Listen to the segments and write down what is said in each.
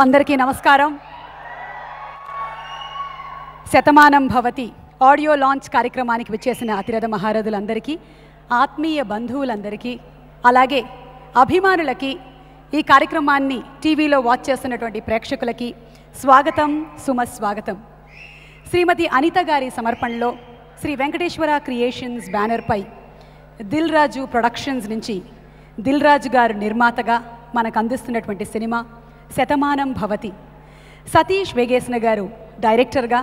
అందరికీ నమస్కారం. Shatamanam Bhavati audio launch కార్యక్రమానికి విచ్చేసిన అతిరథ మహారథులందరికీ, ఆత్మీయ బంధువులందరికీ, అలాగే అభిమానులకి, ఈ కార్యక్రమాన్ని టీవీలో వాచ్ చేస్తున్నటువంటి ప్రేక్షకులకి స్వాగతం, సుమస్వాగతం. శ్రీమతి అనిత గారి సమర్పణలో శ్రీ వెంకటేశ్వర క్రియేషన్స్ బ్యానర్పై దిల్ రాజు ప్రొడక్షన్స్ నుంచి దిల్ రాజు గారు నిర్మాతగా మనకు అందిస్తున్నటువంటి సినిమా శతమానం భవతి. సతీష్ వేగేసిన గారు డైరెక్టర్గా,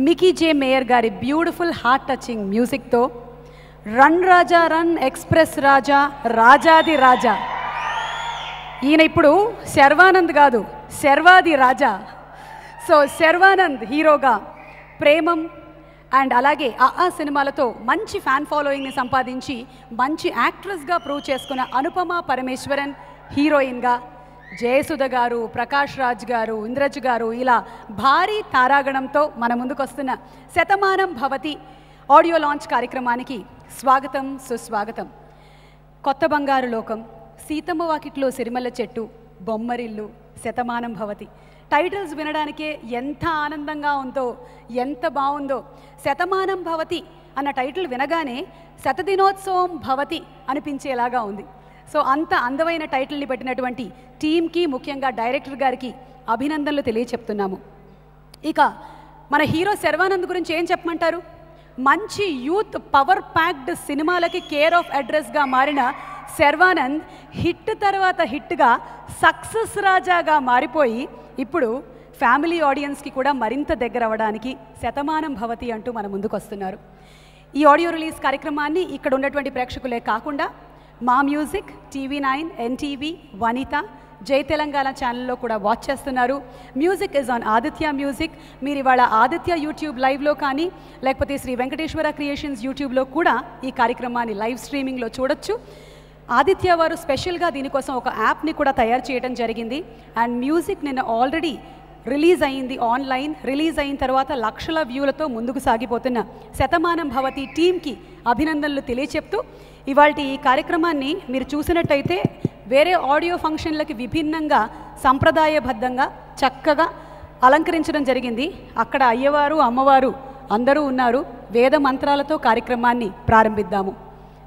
మికీ జే మేయర్ గారి బ్యూటిఫుల్ హార్ట్ టచింగ్ మ్యూజిక్తో రన్ రాజా రన్, ఎక్స్ప్రెస్ రాజా, రాజాది రాజా, ఈయన ఇప్పుడు శర్వానంద్ కాదు, శర్వాది రాజా. సో శర్వానంద్ హీరోగా, ప్రేమం అండ్ అలాగే ఆ సినిమాలతో మంచి ఫ్యాన్ ఫాలోయింగ్ని సంపాదించి మంచి యాక్ట్రెస్గా ప్రూవ్ చేసుకున్న అనుపమ పరమేశ్వరన్ హీరోయిన్గా, జయసుధ గారు, ప్రకాష్ రాజ్ గారు, ఇంద్రజ్ గారు, ఇలా భారీ తారాగణంతో మన ముందుకు వస్తున్న శతమానం భవతి ఆడియో లాంచ్ కార్యక్రమానికి స్వాగతం, సుస్వాగతం. కొత్త బంగారు లోకం, సీతమ్మ వాకిట్లో సిరిమల్ల చెట్టు, బొమ్మరిల్లు, శతమానం భవతి టైటిల్స్ వినడానికే ఎంత ఆనందంగా ఉందో, ఎంత బాగుందో. శతమానం భవతి అన్న టైటిల్ వినగానే శతదినోత్సవం భవతి అనిపించేలాగా ఉంది. సో అంత అందమైన టైటిల్ని పెట్టినటువంటి టీమ్కి, ముఖ్యంగా డైరెక్టర్ గారికి అభినందనలు తెలియచెప్తున్నాము. ఇక మన హీరో శర్వానంద్ గురించి ఏం చెప్పమంటారు? మంచి యూత్ పవర్ ప్యాక్డ్ సినిమాలకి కేర్ ఆఫ్ అడ్రస్గా మారిన శర్వానంద్ హిట్ తర్వాత హిట్గా సక్సెస్ రాజాగా మారిపోయి ఇప్పుడు ఫ్యామిలీ ఆడియన్స్కి కూడా మరింత దగ్గర అవ్వడానికి శతమానం భవతి అంటూ మన ముందుకు వస్తున్నారు. ఈ ఆడియో రిలీజ్ కార్యక్రమాన్ని ఇక్కడ ఉన్నటువంటి ప్రేక్షకులే కాకుండా మా మ్యూజిక్, TV9, NTV, వనిత, జై తెలంగాణ ఛానల్లో కూడా వాచ్ చేస్తున్నారు. Music is on Aditya music. మీరు ఇవాళ ఆదిత్య యూట్యూబ్ లైవ్లో కానీ, లేకపోతే శ్రీ వెంకటేశ్వర క్రియేషన్స్ యూట్యూబ్లో కూడా ఈ కార్యక్రమాన్ని లైవ్ స్ట్రీమింగ్లో చూడొచ్చు. ఆదిత్య వారు స్పెషల్గా దీనికోసం ఒక యాప్ని కూడా తయారు చేయడం జరిగింది. అండ్ మ్యూజిక్ నిన్న ఆల్రెడీ రిలీజ్ అయింది, ఆన్లైన్ రిలీజ్ అయిన తర్వాత లక్షల వ్యూలతో ముందుకు సాగిపోతున్న శతమానం భవతి టీంకి అభినందనలు తెలియచెప్తూ, ఇవాళ ఈ కార్యక్రమాన్ని మీరు చూసినట్టయితే వేరే ఆడియో ఫంక్షన్లకి విభిన్నంగా సంప్రదాయబద్ధంగా చక్కగా అలంకరించడం జరిగింది. అక్కడ అయ్యవారు, అమ్మవారు అందరూ ఉన్నారు. వేద మంత్రాలతో కార్యక్రమాన్ని ప్రారంభిద్దాము.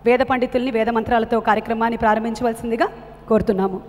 వేద పండితుల్ని వేద మంత్రాలతో కార్యక్రమాన్ని ప్రారంభించవలసిందిగా కోరుతున్నాము.